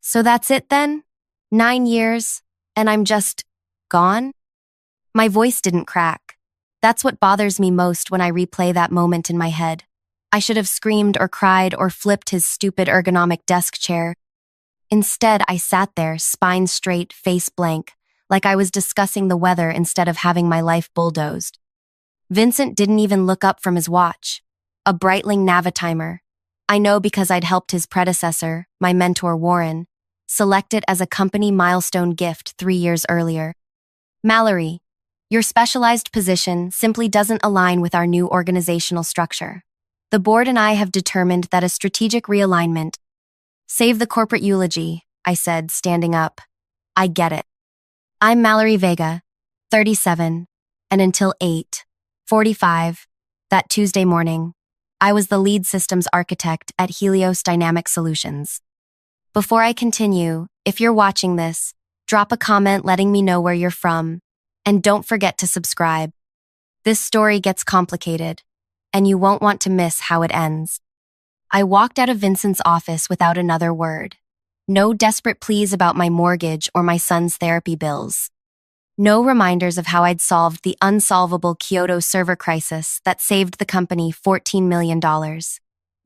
So that's it then? 9 years, and I'm just gone? My voice didn't crack. That's what bothers me most when I replay that moment in my head. I should have screamed or cried or flipped his stupid ergonomic desk chair. Instead, I sat there, spine straight, face blank, like I was discussing the weather instead of having my life bulldozed. Vincent didn't even look up from his watch. A Breitling Navitimer. I know because I'd helped his predecessor, my mentor Warren, select it as a company milestone gift 3 years earlier. Mallory, your specialized position simply doesn't align with our new organizational structure. The board and I have determined that a strategic realignment. Save the corporate eulogy, I said, standing up. I get it. I'm Mallory Vega, 37, and until 8:45, that Tuesday morning, I was the lead systems architect at Helios Dynamic Solutions. Before I continue, if you're watching this, drop a comment letting me know where you're from, and don't forget to subscribe. This story gets complicated, and you won't want to miss how it ends. I walked out of Vincent's office without another word. No desperate pleas about my mortgage or my son's therapy bills. No reminders of how I'd solved the unsolvable Kyoto server crisis that saved the company $14 million.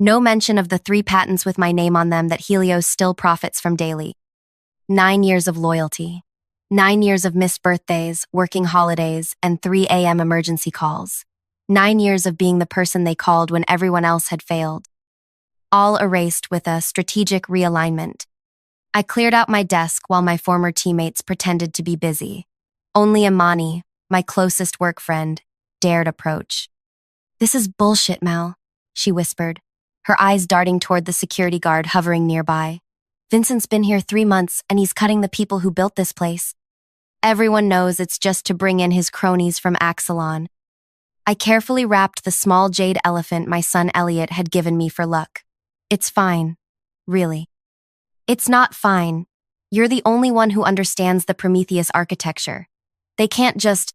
No mention of the 3 patents with my name on them that Helios still profits from daily. 9 years of loyalty. 9 years of missed birthdays, working holidays, and 3 a.m. emergency calls. 9 years of being the person they called when everyone else had failed. All erased with a strategic realignment. I cleared out my desk while my former teammates pretended to be busy. Only Imani, my closest work friend, dared approach. "This is bullshit, Mal," she whispered, her eyes darting toward the security guard hovering nearby. "Vincent's been here 3 months, and he's cutting the people who built this place. Everyone knows it's just to bring in his cronies from Axelon." I carefully wrapped the small jade elephant my son Elliot had given me for luck. "It's fine. Really. It's not fine. You're the only one who understands the Prometheus architecture. They can't just—"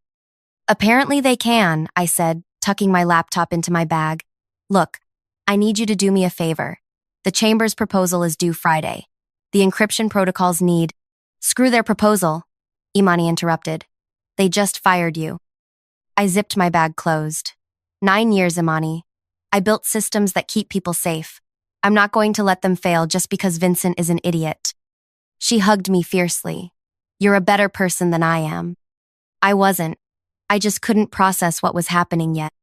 "Apparently they can," I said, tucking my laptop into my bag. "Look, I need you to do me a favor. The Chamber's proposal is due Friday. The encryption protocols need—" "Screw their proposal," Imani interrupted. "They just fired you." I zipped my bag closed. 9 years, Imani. I built systems that keep people safe. I'm not going to let them fail just because Vincent is an idiot. She hugged me fiercely. "You're a better person than I am." I wasn't. I just couldn't process what was happening yet.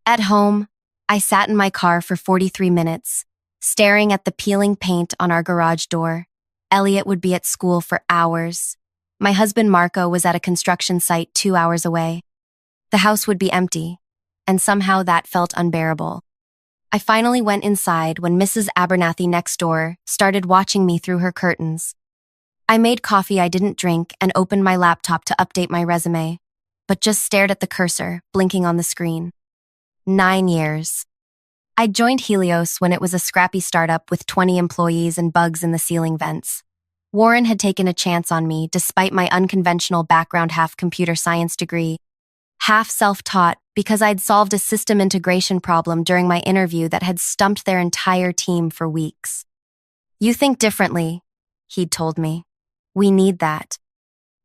At home, I sat in my car for 43 minutes, staring at the peeling paint on our garage door. Elliot would be at school for hours. My husband Marco was at a construction site 2 hours away. The house would be empty, and somehow that felt unbearable. I finally went inside when Mrs. Abernathy next door started watching me through her curtains. I made coffee I didn't drink and opened my laptop to update my resume, but just stared at the cursor, blinking on the screen. 9 years. I joined Helios when it was a scrappy startup with 20 employees and bugs in the ceiling vents. Warren had taken a chance on me despite my unconventional background, half computer science degree, half self-taught because I'd solved a system integration problem during my interview that had stumped their entire team for weeks. "You think differently," he'd told me. "We need that."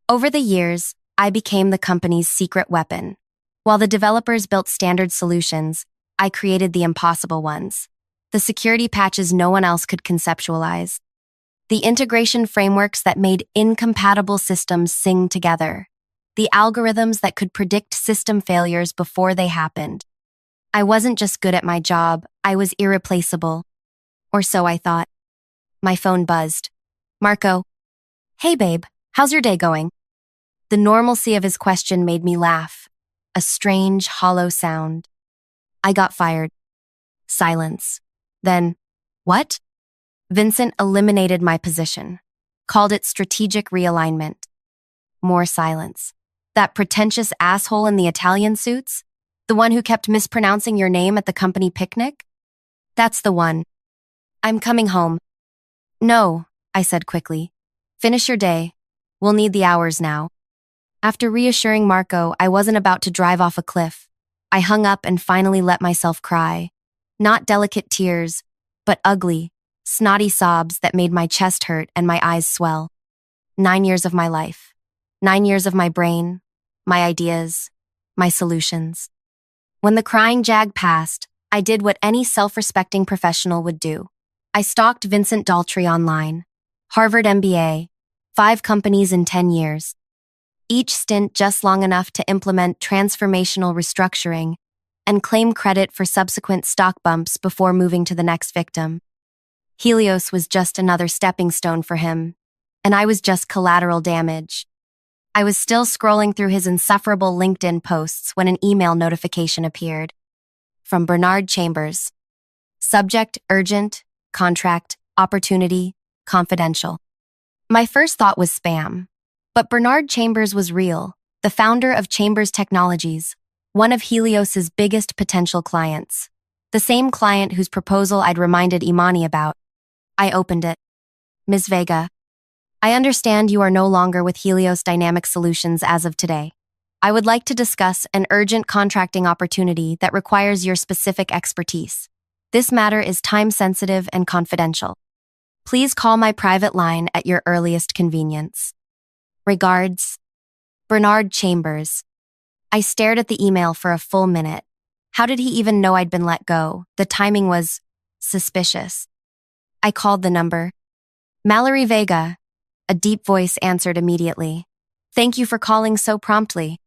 Over the years, I became the company's secret weapon. While the developers built standard solutions, I created the impossible ones. The security patches no one else could conceptualize. The integration frameworks that made incompatible systems sing together. The algorithms that could predict system failures before they happened. I wasn't just good at my job, I was irreplaceable. Or so I thought. My phone buzzed. "Marco." "Hey babe, how's your day going?" The normalcy of his question made me laugh. A strange, hollow sound. "I got fired." Silence. Then, "What?" Vincent eliminated my position. Called it strategic realignment. More silence. "That pretentious asshole in the Italian suits? The one who kept mispronouncing your name at the company picnic?" "That's the one." "I'm coming home." "No," I said quickly. "Finish your day. We'll need the hours now." After reassuring Marco I wasn't about to drive off a cliff, I hung up and finally let myself cry. Not delicate tears, but ugly, snotty sobs that made my chest hurt and my eyes swell. 9 years of my life. 9 years of my brain, my ideas, my solutions. When the crying jag passed, I did what any self-respecting professional would do. I stalked Vincent Daltrey online. Harvard MBA, 5 companies in 10 years. Each stint just long enough to implement transformational restructuring and claim credit for subsequent stock bumps before moving to the next victim. Helios was just another stepping stone for him, and I was just collateral damage. I was still scrolling through his insufferable LinkedIn posts when an email notification appeared. From Bernard Chambers. Subject: urgent, contract, opportunity, confidential. My first thought was spam. But Bernard Chambers was real, the founder of Chambers Technologies, one of Helios's biggest potential clients. The same client whose proposal I'd reminded Imani about. I opened it. Ms. Vega, I understand you are no longer with Helios Dynamic Solutions as of today. I would like to discuss an urgent contracting opportunity that requires your specific expertise. This matter is time-sensitive and confidential. Please call my private line at your earliest convenience. Regards, Bernard Chambers. I stared at the email for a full minute. How did he even know I'd been let go? The timing was suspicious. I called the number. Mallory Vega. A deep voice answered immediately. Thank you for calling so promptly.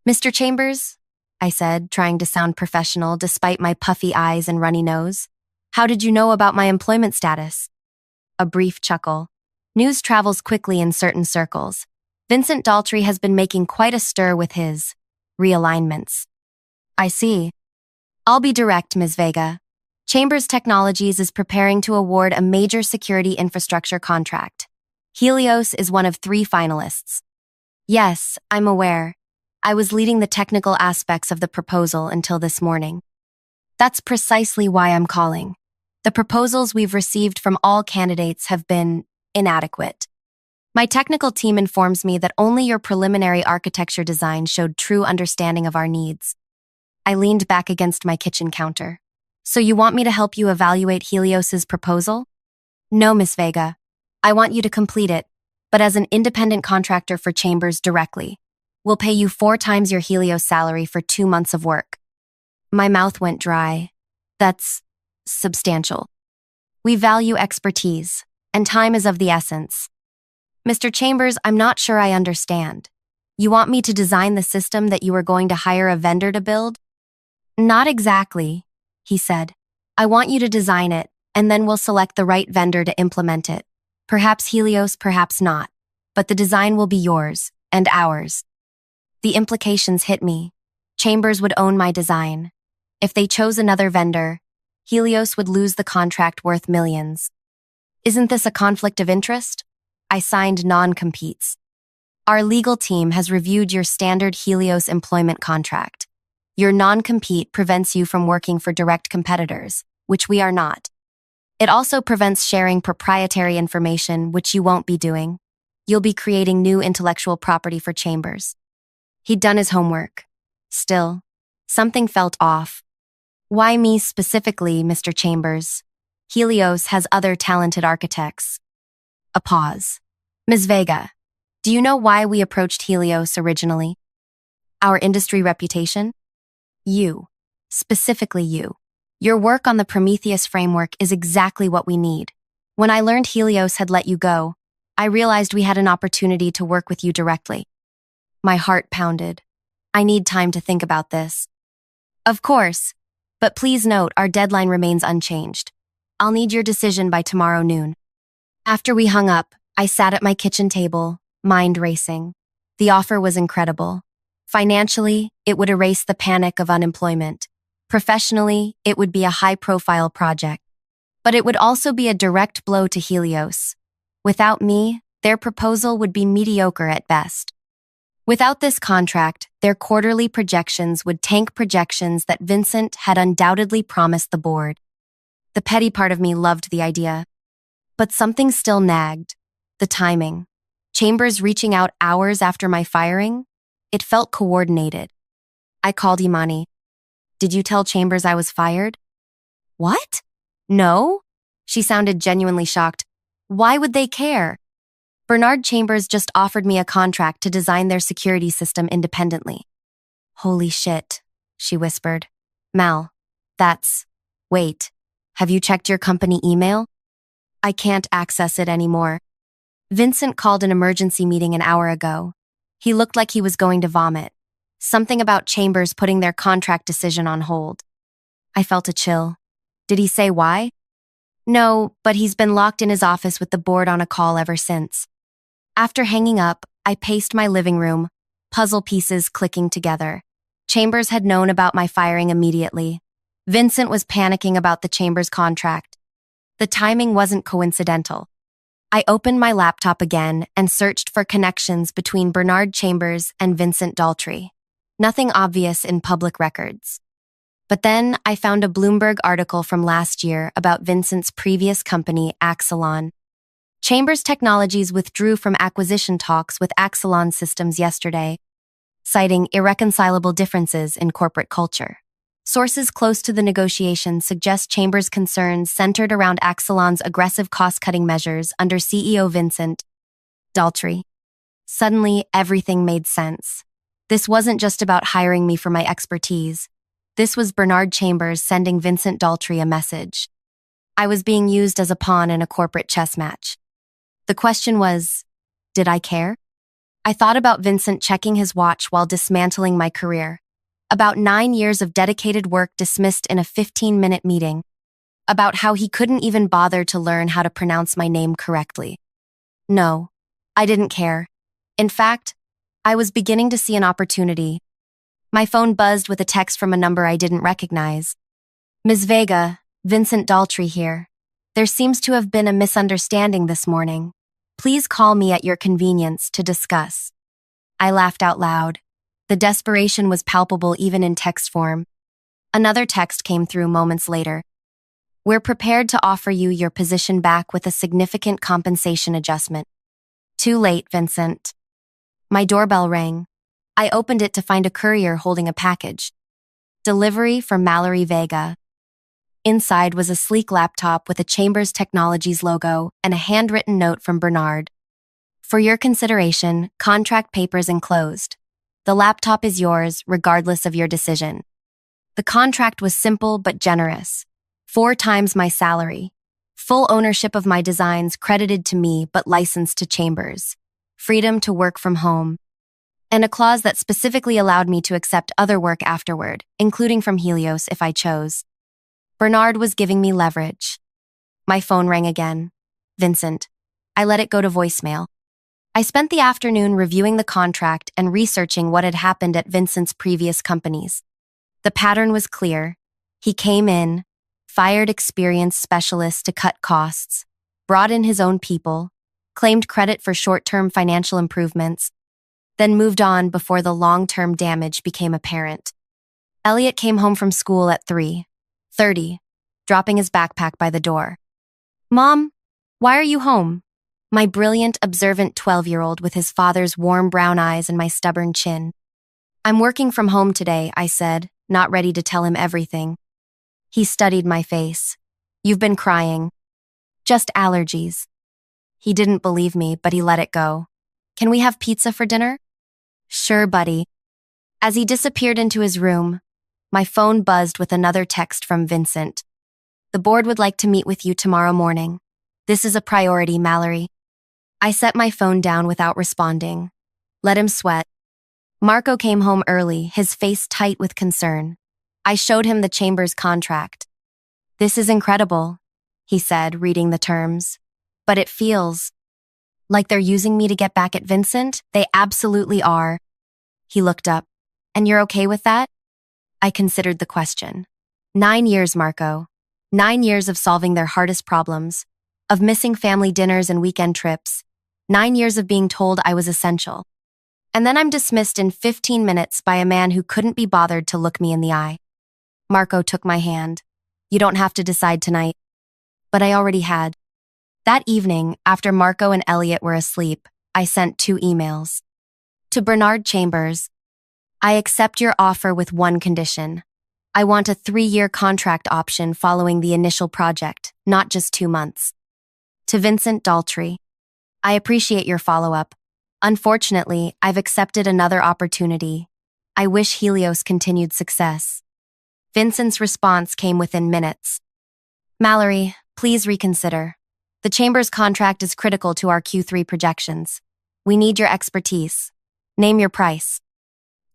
Mr. Chambers? I said, trying to sound professional despite my puffy eyes and runny nose. How did you know about my employment status? A brief chuckle. News travels quickly in certain circles. Vincent Daltrey has been making quite a stir with his realignments. I see. I'll be direct, Ms. Vega. Chambers Technologies is preparing to award a major security infrastructure contract. Helios is one of 3 finalists. Yes, I'm aware. I was leading the technical aspects of the proposal until this morning. That's precisely why I'm calling. The proposals we've received from all candidates have been inadequate. My technical team informs me that only your preliminary architecture design showed true understanding of our needs. I leaned back against my kitchen counter. So you want me to help you evaluate Helios's proposal? No, Miss Vega. I want you to complete it, but as an independent contractor for Chambers directly. We'll pay you 4 times your Helios salary for 2 months of work. My mouth went dry. That's substantial. We value expertise, and time is of the essence. Mr. Chambers, I'm not sure I understand. You want me to design the system that you are going to hire a vendor to build? Not exactly, he said. I want you to design it, and then we'll select the right vendor to implement it. Perhaps Helios, perhaps not. But the design will be yours, and ours. The implications hit me. Chambers would own my design. If they chose another vendor, Helios would lose the contract worth millions. Isn't this a conflict of interest? I signed non-competes. Our legal team has reviewed your standard Helios employment contract. Your non-compete prevents you from working for direct competitors, which we are not. It also prevents sharing proprietary information, which you won't be doing. You'll be creating new intellectual property for Chambers. He'd done his homework. Still, something felt off. Why me specifically, Mr. Chambers? Helios has other talented architects. A pause. Ms. Vega, do you know why we approached Helios originally? Our industry reputation? You. Specifically you. Your work on the Prometheus framework is exactly what we need. When I learned Helios had let you go, I realized we had an opportunity to work with you directly. My heart pounded. I need time to think about this. Of course, but please note our deadline remains unchanged. I'll need your decision by tomorrow noon. After we hung up, I sat at my kitchen table, mind racing. The offer was incredible. Financially, it would erase the panic of unemployment. Professionally, it would be a high-profile project. But it would also be a direct blow to Helios. Without me, their proposal would be mediocre at best. Without this contract, their quarterly projections would tank projections that Vincent had undoubtedly promised the board. The petty part of me loved the idea. But something still nagged. The timing. Chambers reaching out hours after my firing? It felt coordinated. I called Imani. Did you tell Chambers I was fired? What? No? She sounded genuinely shocked. Why would they care? Bernard Chambers just offered me a contract to design their security system independently. Holy shit, she whispered. Mal, wait, have you checked your company email? I can't access it anymore. Vincent called an emergency meeting an hour ago. He looked like he was going to vomit. Something about Chambers putting their contract decision on hold. I felt a chill. Did he say why? No, but he's been locked in his office with the board on a call ever since. After hanging up, I paced my living room, puzzle pieces clicking together. Chambers had known about my firing immediately. Vincent was panicking about the Chambers contract. The timing wasn't coincidental. I opened my laptop again and searched for connections between Bernard Chambers and Vincent Daltrey. Nothing obvious in public records. But then I found a Bloomberg article from last year about Vincent's previous company, Axelon. Chambers Technologies withdrew from acquisition talks with Axelon Systems yesterday, citing irreconcilable differences in corporate culture. Sources close to the negotiations suggest Chambers' concerns centered around Axelon's aggressive cost-cutting measures under CEO Vincent Daltrey. Suddenly, everything made sense. This wasn't just about hiring me for my expertise. This was Bernard Chambers sending Vincent Daltrey a message. I was being used as a pawn in a corporate chess match. The question was, did I care? I thought about Vincent checking his watch while dismantling my career. About 9 years of dedicated work dismissed in a 15-minute meeting. About how he couldn't even bother to learn how to pronounce my name correctly. No, I didn't care. In fact, I was beginning to see an opportunity. My phone buzzed with a text from a number I didn't recognize. Ms. Vega, Vincent Daltrey here. There seems to have been a misunderstanding this morning. Please call me at your convenience to discuss. I laughed out loud. The desperation was palpable even in text form. Another text came through moments later. We're prepared to offer you your position back with a significant compensation adjustment. Too late, Vincent. My doorbell rang. I opened it to find a courier holding a package. Delivery for Mallory Vega. Inside was a sleek laptop with a Chambers Technologies logo and a handwritten note from Bernard. For your consideration, contract papers enclosed. The laptop is yours, regardless of your decision. The contract was simple but generous. 4 times my salary. Full ownership of my designs credited to me but licensed to Chambers. Freedom to work from home. And a clause that specifically allowed me to accept other work afterward, including from Helios if I chose. Bernard was giving me leverage. My phone rang again. Vincent. I let it go to voicemail. I spent the afternoon reviewing the contract and researching what had happened at Vincent's previous companies. The pattern was clear. He came in, fired experienced specialists to cut costs, brought in his own people, claimed credit for short-term financial improvements, then moved on before the long-term damage became apparent. Elliot came home from school at 3:30, dropping his backpack by the door. Mom, why are you home? My brilliant, observant 12-year-old with his father's warm brown eyes and my stubborn chin. I'm working from home today, I said, not ready to tell him everything. He studied my face. You've been crying. Just allergies. He didn't believe me, but he let it go. Can we have pizza for dinner? Sure, buddy. As he disappeared into his room, my phone buzzed with another text from Vincent. The board would like to meet with you tomorrow morning. This is a priority, Mallory. I set my phone down without responding. Let him sweat. Marco came home early, his face tight with concern. I showed him the Chambers contract. This is incredible, he said, reading the terms. But it feels like they're using me to get back at Vincent. They absolutely are. He looked up. And you're okay with that? I considered the question. 9 years, Marco. 9 years of solving their hardest problems, of missing family dinners and weekend trips. 9 years of being told I was essential. And then I'm dismissed in 15 minutes by a man who couldn't be bothered to look me in the eye. Marco took my hand. You don't have to decide tonight. But I already had. That evening, after Marco and Elliot were asleep, I sent 2 emails. To Bernard Chambers, I accept your offer with one condition. I want a 3-year contract option following the initial project, not just 2 months. To Vincent Daltrey, I appreciate your follow-up. Unfortunately, I've accepted another opportunity. I wish Helios continued success. Vincent's response came within minutes. Mallory, please reconsider. The Chamber's contract is critical to our Q3 projections. We need your expertise. Name your price.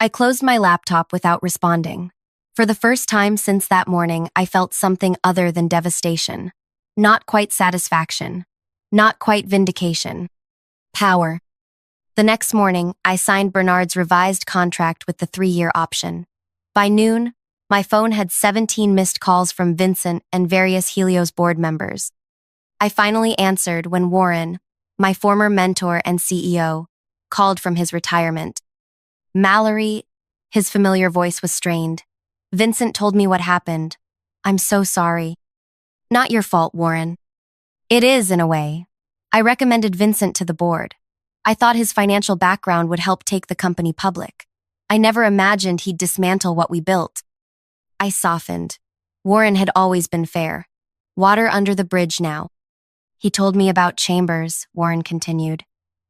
I closed my laptop without responding. For the first time since that morning, I felt something other than devastation. Not quite satisfaction. Not quite vindication. Power. The next morning, I signed Bernard's revised contract with the 3-year option. By noon, my phone had 17 missed calls from Vincent and various Helios board members. I finally answered when Warren, my former mentor and CEO, called from his retirement. Mallory, his familiar voice was strained. Vincent told me what happened. I'm so sorry. Not your fault, Warren. It is, in a way. I recommended Vincent to the board. I thought his financial background would help take the company public. I never imagined he'd dismantle what we built. I softened. Warren had always been fair. Water under the bridge now. He told me about Chambers, Warren continued.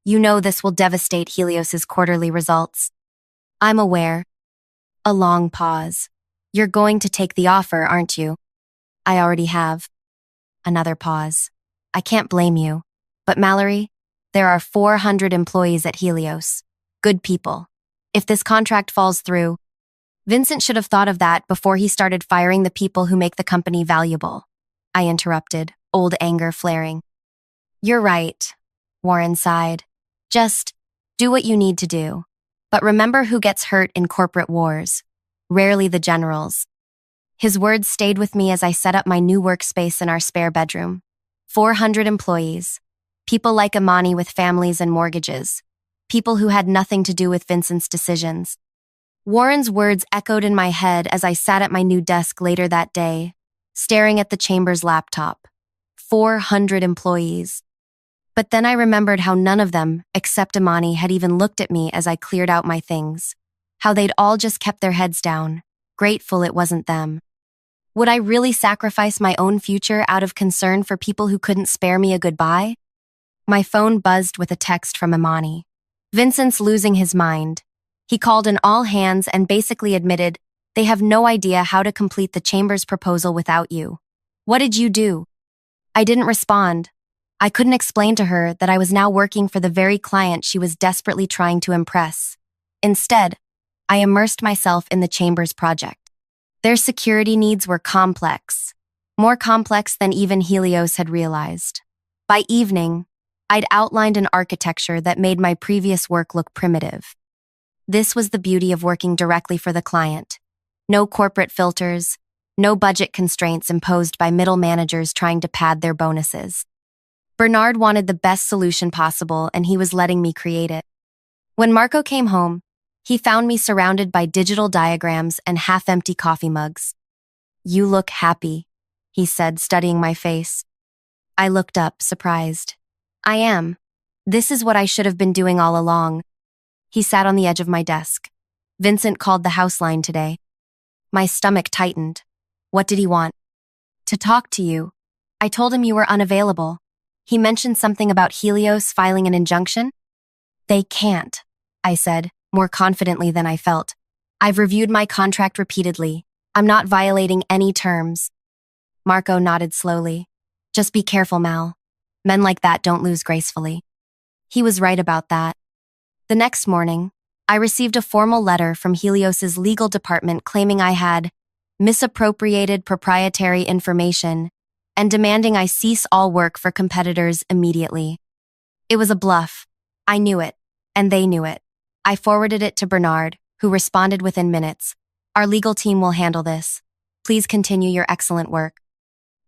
You know this will devastate Helios's quarterly results. I'm aware. A long pause. You're going to take the offer, aren't you? I already have. Another pause. I can't blame you. But Mallory, there are 400 employees at Helios. Good people. If this contract falls through, Vincent should have thought of that before he started firing the people who make the company valuable. I interrupted, old anger flaring. You're right, Warren sighed. Just do what you need to do. But remember who gets hurt in corporate wars. Rarely the generals. His words stayed with me as I set up my new workspace in our spare bedroom. 400 employees. People like Imani with families and mortgages. People who had nothing to do with Vincent's decisions. Warren's words echoed in my head as I sat at my new desk later that day, staring at the Chamber's laptop. 400 employees. But then I remembered how none of them, except Imani, had even looked at me as I cleared out my things. How they'd all just kept their heads down, grateful it wasn't them. Would I really sacrifice my own future out of concern for people who couldn't spare me a goodbye? My phone buzzed with a text from Imani. Vincent's losing his mind. He called an all hands and basically admitted they have no idea how to complete the Chamber's proposal without you. What did you do? I didn't respond. I couldn't explain to her that I was now working for the very client she was desperately trying to impress. Instead, I immersed myself in the Chamber's project. Their security needs were complex, more complex than even Helios had realized. By evening, I'd outlined an architecture that made my previous work look primitive. This was the beauty of working directly for the client. No corporate filters, no budget constraints imposed by middle managers trying to pad their bonuses. Bernard wanted the best solution possible, and he was letting me create it. When Marco came home, he found me surrounded by digital diagrams and half-empty coffee mugs. You look happy, he said, studying my face. I looked up, surprised. I am. This is what I should have been doing all along. He sat on the edge of my desk. Vincent called the house line today. My stomach tightened. What did he want? To talk to you. I told him you were unavailable. He mentioned something about Helios filing an injunction. They can't, I said, more confidently than I felt. I've reviewed my contract repeatedly. I'm not violating any terms. Marco nodded slowly. Just be careful, Mal. Men like that don't lose gracefully. He was right about that. The next morning, I received a formal letter from Helios's legal department claiming I had misappropriated proprietary information and demanding I cease all work for competitors immediately. It was a bluff. I knew it, and they knew it. I forwarded it to Bernard, who responded within minutes. Our legal team will handle this. Please continue your excellent work.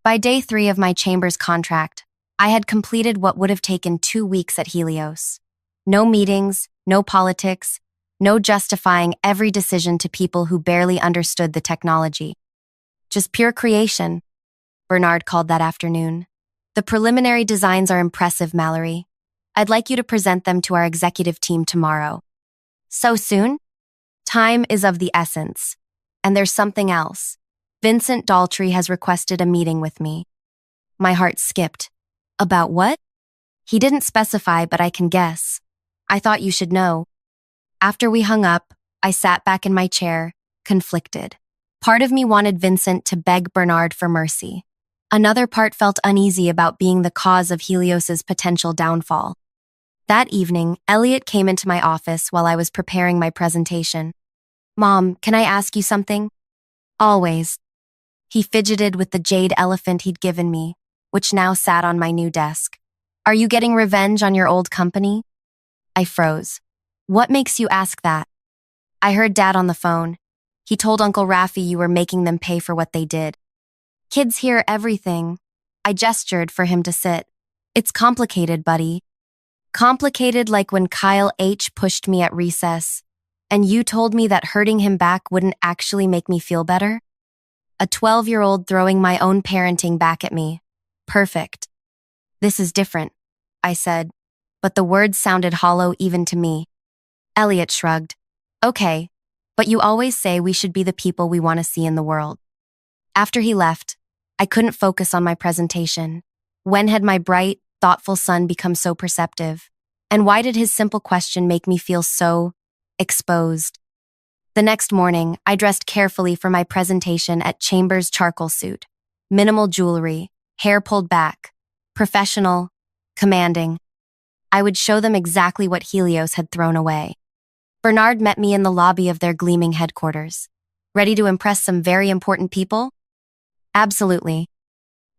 By day 3 of my Chamber's contract, I had completed what would have taken 2 weeks at Helios. No meetings, no politics, no justifying every decision to people who barely understood the technology. Just pure creation, Bernard called that afternoon. The preliminary designs are impressive, Mallory. I'd like you to present them to our executive team tomorrow. So soon? Time is of the essence. And there's something else. Vincent Daltrey has requested a meeting with me. My heart skipped. About what? He didn't specify, but I can guess. I thought you should know. After we hung up, I sat back in my chair, conflicted. Part of me wanted Vincent to beg Bernard for mercy. Another part felt uneasy about being the cause of Helios's potential downfall. That evening, Elliot came into my office while I was preparing my presentation. Mom, can I ask you something? Always. He fidgeted with the jade elephant he'd given me, which now sat on my new desk. Are you getting revenge on your old company? I froze. What makes you ask that? I heard Dad on the phone. He told Uncle Raffi you were making them pay for what they did. Kids hear everything. I gestured for him to sit. It's complicated, buddy. Complicated like when Kyle H. pushed me at recess, and you told me that hurting him back wouldn't actually make me feel better? A 12-year-old throwing my own parenting back at me. Perfect. This is different, I said, but the words sounded hollow even to me. Elliot shrugged. Okay, but you always say we should be the people we want to see in the world. After he left, I couldn't focus on my presentation. When had my bright, thoughtful son become so perceptive? And why did his simple question make me feel so exposed? The next morning, I dressed carefully for my presentation at Chambers' charcoal suit. Minimal jewelry, hair pulled back, professional, commanding. I would show them exactly what Helios had thrown away. Bernard met me in the lobby of their gleaming headquarters. Ready to impress some very important people? Absolutely.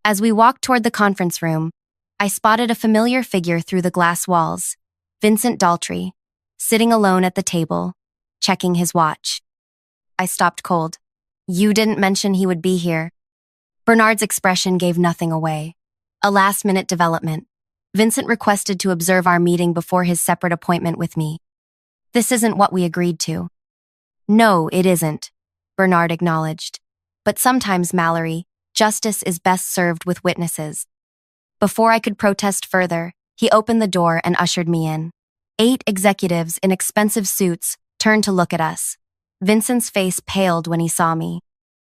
As we walked toward the conference room, I spotted a familiar figure through the glass walls, Vincent Daltrey, sitting alone at the table, checking his watch. I stopped cold. You didn't mention he would be here. Bernard's expression gave nothing away. A last-minute development. Vincent requested to observe our meeting before his separate appointment with me. This isn't what we agreed to. No, it isn't, Bernard acknowledged. But sometimes, Mallory, justice is best served with witnesses. Before I could protest further, he opened the door and ushered me in. 8 executives in expensive suits turned to look at us. Vincent's face paled when he saw me.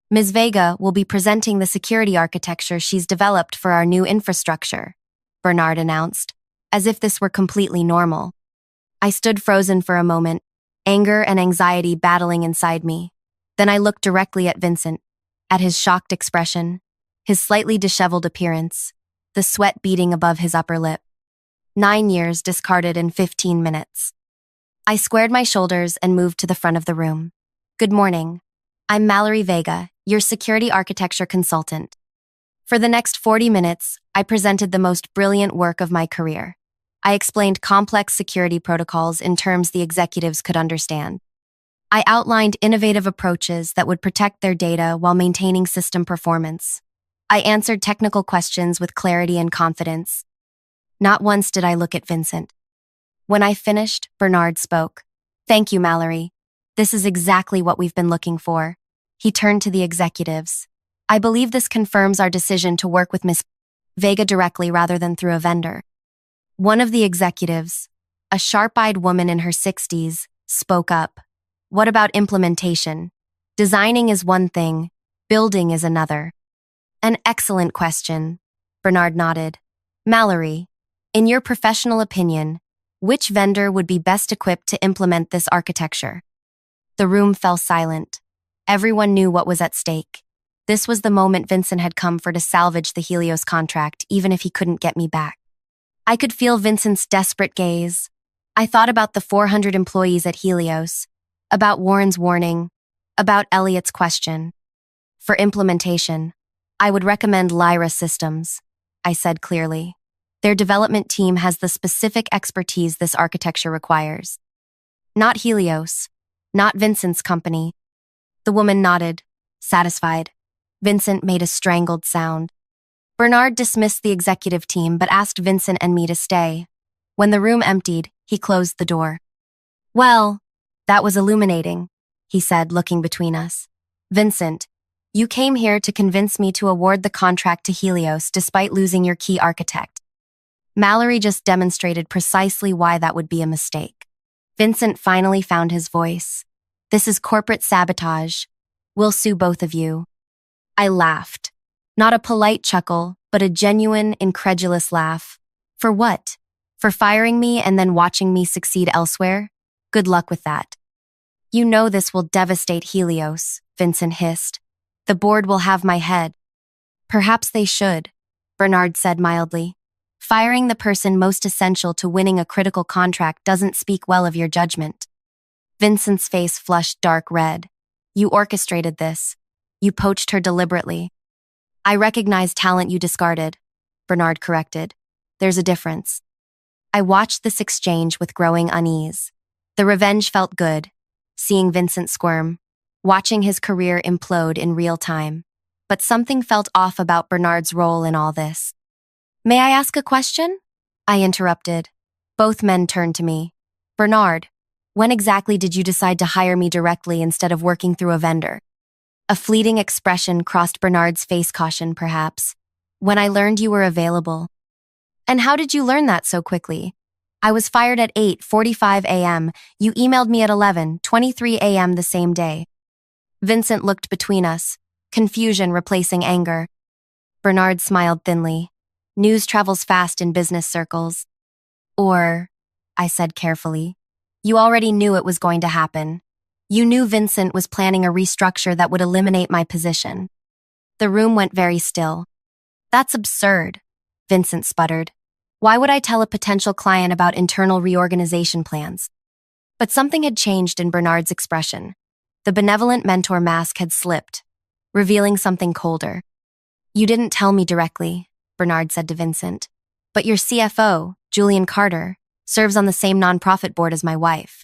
Ms. Vega will be presenting the security architecture she's developed for our new infrastructure, Bernard announced, as if this were completely normal. I stood frozen for a moment, anger and anxiety battling inside me. Then I looked directly at Vincent, at his shocked expression, his slightly disheveled appearance, the sweat beading above his upper lip. 9 years discarded in 15 minutes. I squared my shoulders and moved to the front of the room. Good morning. I'm Mallory Vega, your security architecture consultant. For the next 40 minutes, I presented the most brilliant work of my career. I explained complex security protocols in terms the executives could understand. I outlined innovative approaches that would protect their data while maintaining system performance. I answered technical questions with clarity and confidence. Not once did I look at Vincent. When I finished, Bernard spoke. Thank you, Mallory. This is exactly what we've been looking for. He turned to the executives. I believe this confirms our decision to work with Ms. Vega directly rather than through a vendor. One of the executives, a sharp-eyed woman in her 60s, spoke up. What about implementation? Designing is one thing, building is another. An excellent question, Bernard nodded. Mallory, in your professional opinion, which vendor would be best equipped to implement this architecture? The room fell silent. Everyone knew what was at stake. This was the moment Vincent had come for to salvage the Helios contract, even if he couldn't get me back. I could feel Vincent's desperate gaze. I thought about the 400 employees at Helios, about Warren's warning, about Elliot's question. For implementation, I would recommend Lyra Systems, I said clearly. Their development team has the specific expertise this architecture requires. Not Helios, not Vincent's company. The woman nodded, satisfied. Vincent made a strangled sound. Bernard dismissed the executive team but asked Vincent and me to stay. When the room emptied, he closed the door. Well, that was illuminating, he said, looking between us. Vincent, you came here to convince me to award the contract to Helios despite losing your key architect. Mallory just demonstrated precisely why that would be a mistake. Vincent finally found his voice. This is corporate sabotage. We'll sue both of you. I laughed. Not a polite chuckle, but a genuine, incredulous laugh. For what? For firing me and then watching me succeed elsewhere? Good luck with that. You know this will devastate Helios, Vincent hissed. The board will have my head. Perhaps they should, Bernard said mildly. Firing the person most essential to winning a critical contract doesn't speak well of your judgment. Vincent's face flushed dark red. You orchestrated this. You poached her deliberately. I recognize talent you discarded, Bernard corrected. There's a difference. I watched this exchange with growing unease. The revenge felt good, seeing Vincent squirm, watching his career implode in real time. But something felt off about Bernard's role in all this. May I ask a question? I interrupted. Both men turned to me. Bernard, when exactly did you decide to hire me directly instead of working through a vendor? A fleeting expression crossed Bernard's face, caution perhaps. When I learned you were available. And how did you learn that so quickly? I was fired at 8:45 a.m. You emailed me at 11:23 a.m. the same day. Vincent looked between us, confusion replacing anger. Bernard smiled thinly. News travels fast in business circles. Or, I said carefully, you already knew it was going to happen. You knew Vincent was planning a restructure that would eliminate my position. The room went very still. That's absurd, Vincent sputtered. Why would I tell a potential client about internal reorganization plans? But something had changed in Bernard's expression. The benevolent mentor mask had slipped, revealing something colder. You didn't tell me directly, Bernard said to Vincent. But your CFO, Julian Carter, serves on the same nonprofit board as my wife.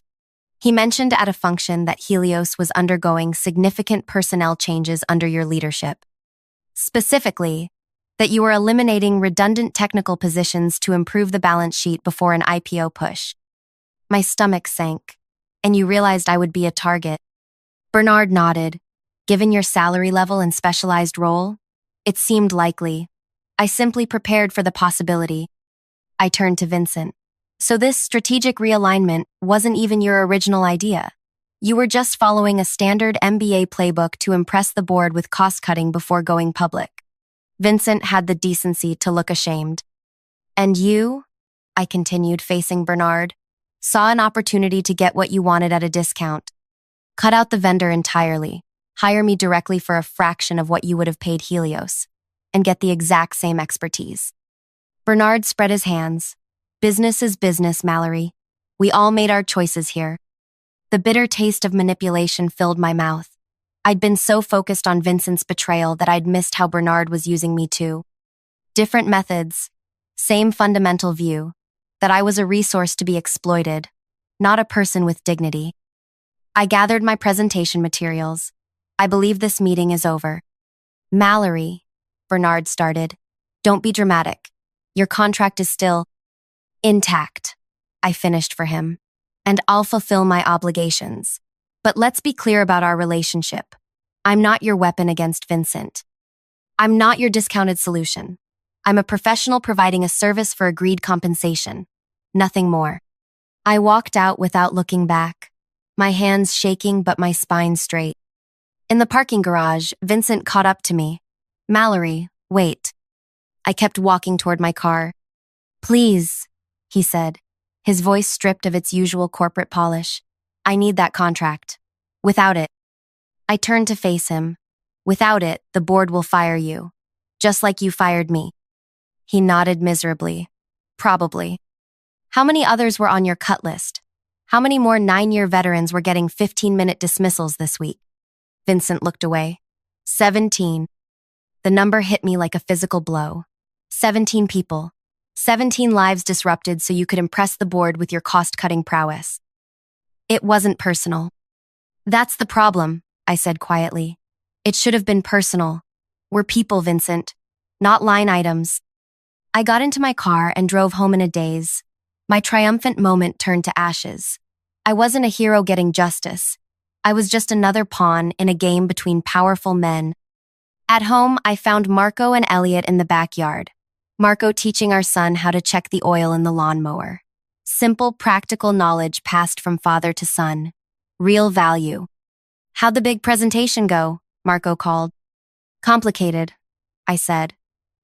He mentioned at a function that Helios was undergoing significant personnel changes under your leadership. Specifically, that you were eliminating redundant technical positions to improve the balance sheet before an IPO push. My stomach sank, and you realized I would be a target. Bernard nodded. Given your salary level and specialized role, it seemed likely. I simply prepared for the possibility. I turned to Vincent. So this strategic realignment wasn't even your original idea. You were just following a standard MBA playbook to impress the board with cost-cutting before going public. Vincent had the decency to look ashamed. And you, I continued facing Bernard, saw an opportunity to get what you wanted at a discount. Cut out the vendor entirely, hire me directly for a fraction of what you would have paid Helios, and get the exact same expertise. Bernard spread his hands. Business is business, Mallory. We all made our choices here. The bitter taste of manipulation filled my mouth. I'd been so focused on Vincent's betrayal that I'd missed how Bernard was using me too. Different methods, same fundamental view, that I was a resource to be exploited, not a person with dignity. I gathered my presentation materials. I believe this meeting is over. Mallory, Bernard started. Don't be dramatic. Your contract is still intact, I finished for him, and I'll fulfill my obligations. But let's be clear about our relationship. I'm not your weapon against Vincent. I'm not your discounted solution. I'm a professional providing a service for agreed compensation. Nothing more. I walked out without looking back, my hands shaking but my spine straight. In the parking garage, Vincent caught up to me. Mallory, wait. I kept walking toward my car. Please, he said, his voice stripped of its usual corporate polish. I need that contract. Without it. I turned to face him. Without it, the board will fire you. Just like you fired me. He nodded miserably. Probably. How many others were on your cut list? How many more 9-year veterans were getting 15-minute dismissals this week? Vincent looked away. 17. The number hit me like a physical blow. 17 people. 17 lives disrupted so you could impress the board with your cost-cutting prowess. It wasn't personal. That's the problem, I said quietly. It should have been personal. We're people, Vincent, not line items. I got into my car and drove home in a daze. My triumphant moment turned to ashes. I wasn't a hero getting justice. I was just another pawn in a game between powerful men. At home, I found Marco and Elliot in the backyard. Marco teaching our son how to check the oil in the lawnmower. Simple, practical knowledge passed from father to son. Real value. How'd the big presentation go? Marco called. Complicated, I said.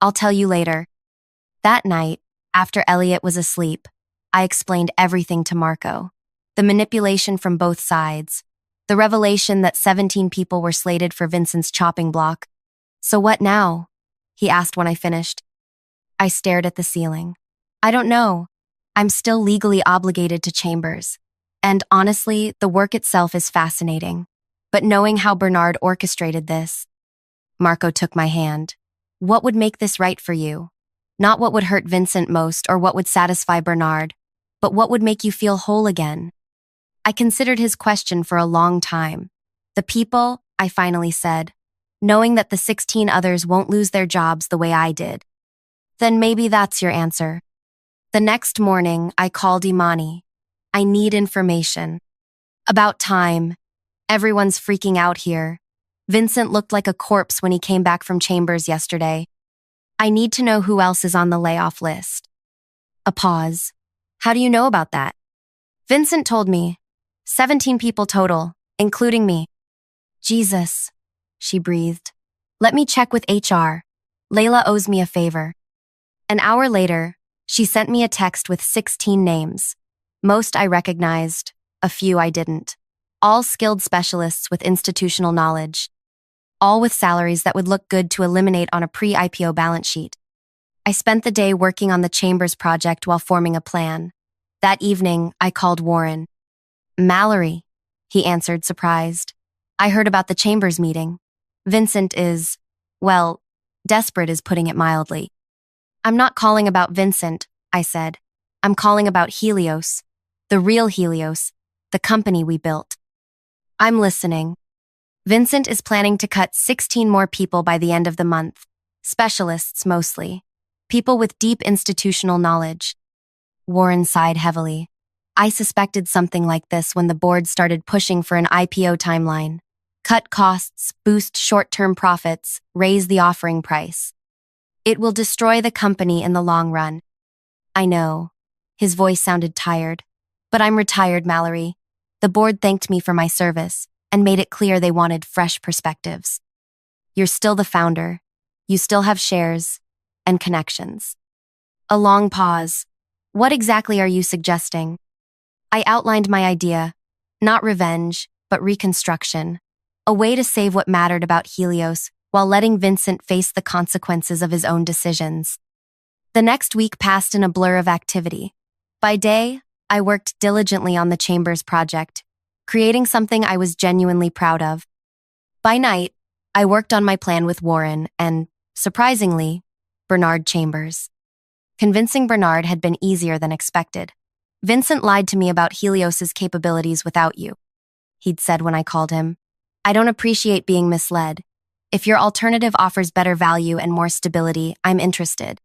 I'll tell you later. That night, after Elliot was asleep, I explained everything to Marco. The manipulation from both sides. The revelation that 17 people were slated for Vincent's chopping block. So what now? He asked when I finished. I stared at the ceiling. I don't know. I'm still legally obligated to Chambers. And honestly, the work itself is fascinating. But knowing how Bernard orchestrated this… Marco took my hand. What would make this right for you? Not what would hurt Vincent most or what would satisfy Bernard, but what would make you feel whole again? I considered his question for a long time. The people, I finally said, knowing that the 16 others won't lose their jobs the way I did. Then maybe that's your answer. The next morning, I called Imani. I need information. About time. Everyone's freaking out here. Vincent looked like a corpse when he came back from Chambers yesterday. I need to know who else is on the layoff list. A pause. How do you know about that? Vincent told me. 17 people total, including me. Jesus, she breathed. Let me check with HR. Layla owes me a favor. An hour later, she sent me a text with 16 names. Most I recognized, a few I didn't. All skilled specialists with institutional knowledge. All with salaries that would look good to eliminate on a pre-IPO balance sheet. I spent the day working on the Chambers project while forming a plan. That evening, I called Warren. Mallory, he answered, surprised. I heard about the Chambers meeting. Vincent is, well, desperate is putting it mildly. I'm not calling about Vincent, I said. I'm calling about Helios, the real Helios, the company we built. I'm listening. Vincent is planning to cut 16 more people by the end of the month. Specialists mostly. People with deep institutional knowledge. Warren sighed heavily. I suspected something like this when the board started pushing for an IPO timeline. Cut costs, boost short-term profits, raise the offering price. It will destroy the company in the long run. I know. His voice sounded tired. But I'm retired, Mallory. The board thanked me for my service and made it clear they wanted fresh perspectives. You're still the founder. You still have shares and connections. A long pause. What exactly are you suggesting? I outlined my idea. Not revenge, but reconstruction. A way to save what mattered about Helios while letting Vincent face the consequences of his own decisions. The next week passed in a blur of activity. By day, I worked diligently on the Chambers project, creating something I was genuinely proud of. By night, I worked on my plan with Warren and, surprisingly, Bernard Chambers. Convincing Bernard had been easier than expected. Vincent lied to me about Helios's capabilities without you, he'd said when I called him. I don't appreciate being misled. If your alternative offers better value and more stability, I'm interested.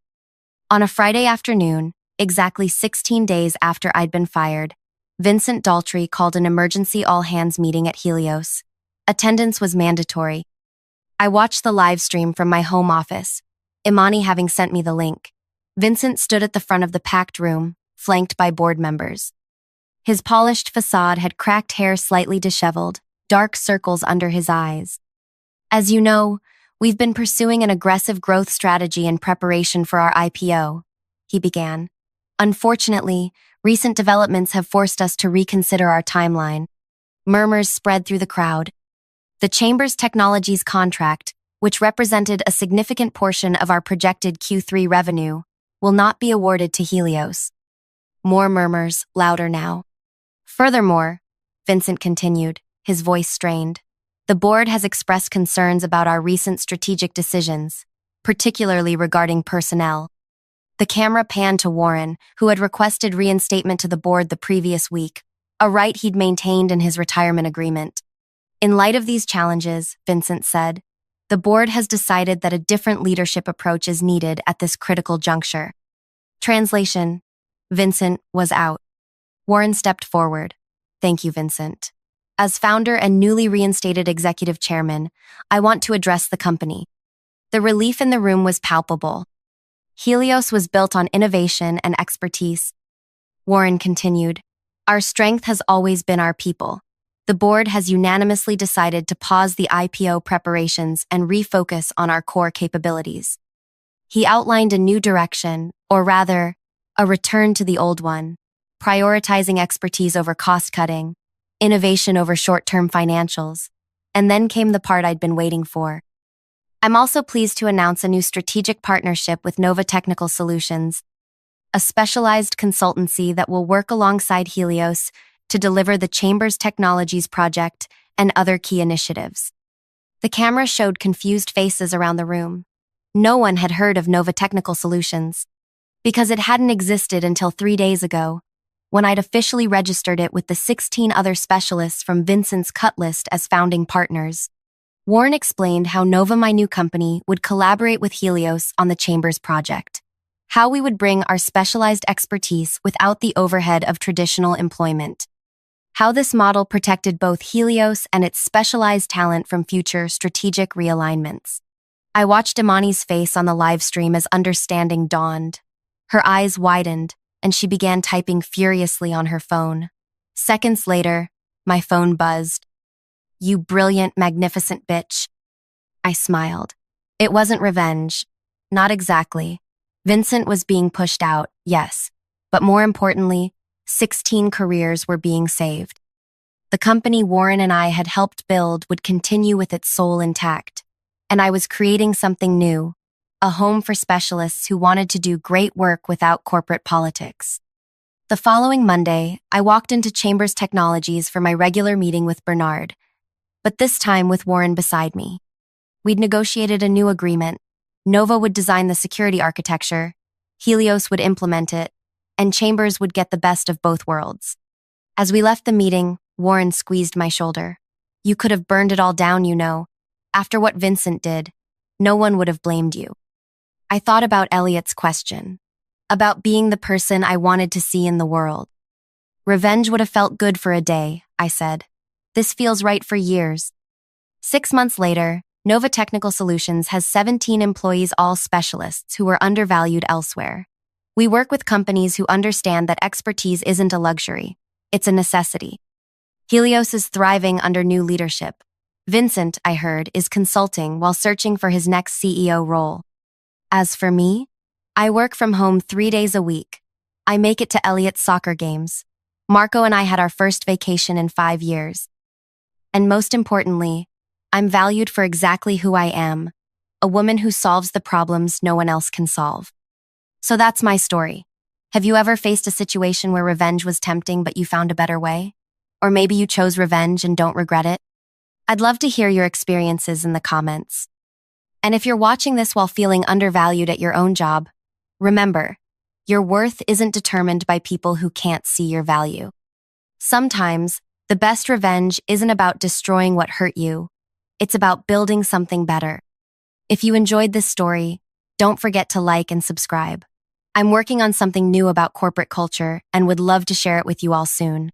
On a Friday afternoon, exactly 16 days after I'd been fired, Vincent Daltrey called an emergency all-hands meeting at Helios. Attendance was mandatory. I watched the live stream from my home office, Imani having sent me the link. Vincent stood at the front of the packed room, flanked by board members. His polished facade had cracked hair slightly disheveled, dark circles under his eyes. As you know, we've been pursuing an aggressive growth strategy in preparation for our IPO, he began. Unfortunately, recent developments have forced us to reconsider our timeline. Murmurs spread through the crowd. The Chambers Technologies contract, which represented a significant portion of our projected Q3 revenue, will not be awarded to Helios. More murmurs, louder now. Furthermore, Vincent continued, his voice strained, the board has expressed concerns about our recent strategic decisions, particularly regarding personnel. The camera panned to Warren, who had requested reinstatement to the board the previous week, a right he'd maintained in his retirement agreement. In light of these challenges, Vincent said, the board has decided that a different leadership approach is needed at this critical juncture. Translation: Vincent was out. Warren stepped forward. Thank you, Vincent. As founder and newly reinstated executive chairman, I want to address the company. The relief in the room was palpable. Helios was built on innovation and expertise. Warren continued, our strength has always been our people. The board has unanimously decided to pause the IPO preparations and refocus on our core capabilities. He outlined a new direction, or rather, a return to the old one, prioritizing expertise over cost-cutting, innovation over short-term financials. And then came the part I'd been waiting for. I'm also pleased to announce a new strategic partnership with Nova Technical Solutions, a specialized consultancy that will work alongside Helios to deliver the Chamber's Technologies project and other key initiatives. The camera showed confused faces around the room. No one had heard of Nova Technical Solutions, because it hadn't existed until 3 days ago, when I'd officially registered it with the 16 other specialists from Vincent's cut list as founding partners. Warren explained how Nova, my new company, would collaborate with Helios on the Chamber's project, how we would bring our specialized expertise without the overhead of traditional employment, how this model protected both Helios and its specialized talent from future strategic realignments. I watched Imani's face on the live stream as understanding dawned. Her eyes widened, and she began typing furiously on her phone. Seconds later, my phone buzzed. "You brilliant, magnificent bitch." I smiled. It wasn't revenge. Not exactly. Vincent was being pushed out, yes, but more importantly, 16 careers were being saved. The company Warren and I had helped build would continue with its soul intact, and I was creating something new, a home for specialists who wanted to do great work without corporate politics. The following Monday, I walked into Chambers Technologies for my regular meeting with Bernard, but this time with Warren beside me. We'd negotiated a new agreement. Nova would design the security architecture, Helios would implement it, and Chambers would get the best of both worlds. As we left the meeting, Warren squeezed my shoulder. "You could have burned it all down, you know. After what Vincent did, no one would have blamed you." I thought about Elliot's question, about being the person I wanted to see in the world. "Revenge would have felt good for a day," I said. "This feels right for years." 6 months later, Nova Technical Solutions has 17 employees, all specialists who are undervalued elsewhere. We work with companies who understand that expertise isn't a luxury, it's a necessity. Helios is thriving under new leadership. Vincent, I heard, is consulting while searching for his next CEO role. As for me, I work from home 3 days a week. I make it to Elliot's soccer games. Marco and I had our first vacation in 5 years. And most importantly, I'm valued for exactly who I am, a woman who solves the problems no one else can solve. So that's my story. Have you ever faced a situation where revenge was tempting but you found a better way? Or maybe you chose revenge and don't regret it? I'd love to hear your experiences in the comments. And if you're watching this while feeling undervalued at your own job, remember, your worth isn't determined by people who can't see your value. Sometimes, the best revenge isn't about destroying what hurt you. It's about building something better. If you enjoyed this story, don't forget to like and subscribe. I'm working on something new about corporate culture and would love to share it with you all soon.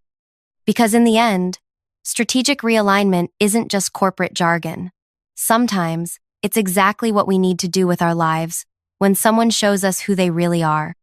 Because in the end, strategic realignment isn't just corporate jargon. Sometimes, it's exactly what we need to do with our lives when someone shows us who they really are.